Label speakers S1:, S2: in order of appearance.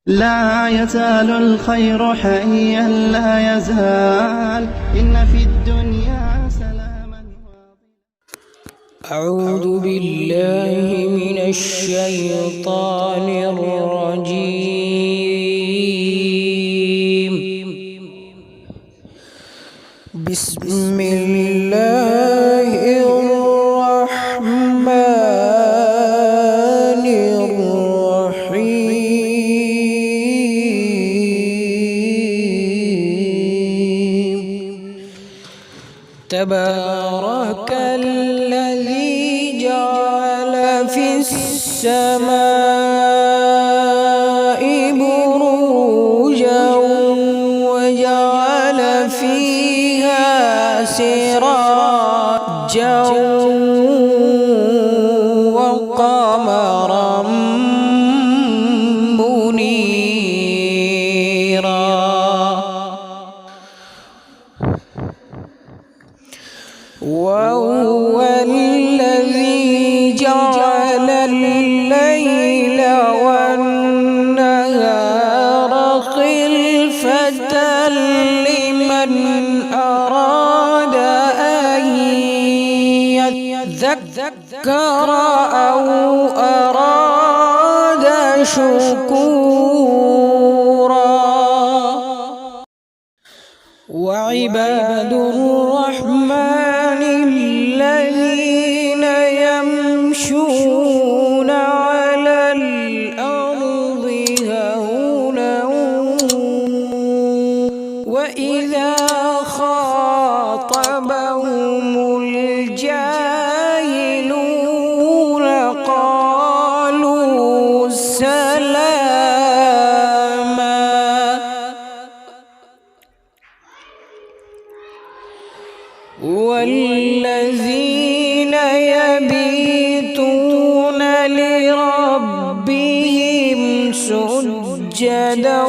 S1: لا يزال الخير حيا لا يزال، إن في الدنيا سلاما.
S2: أعوذ بالله من الشيطان الرجيم. بسم الله الرحمن الرحيم. تبارك الذي جعل في السماء بروجا وجعل فيها سراجا وقمرا منيرا. وهو الذي جعل الليل والنهار خلفة لمن أراد أن يذكر أو أراد شكورا. وعباد الرحمن الذين يمشون على الأرض هونا وإذا خاطبهم الجاهلون قالوا سلاما. والذين يبيتون لربهم سجدا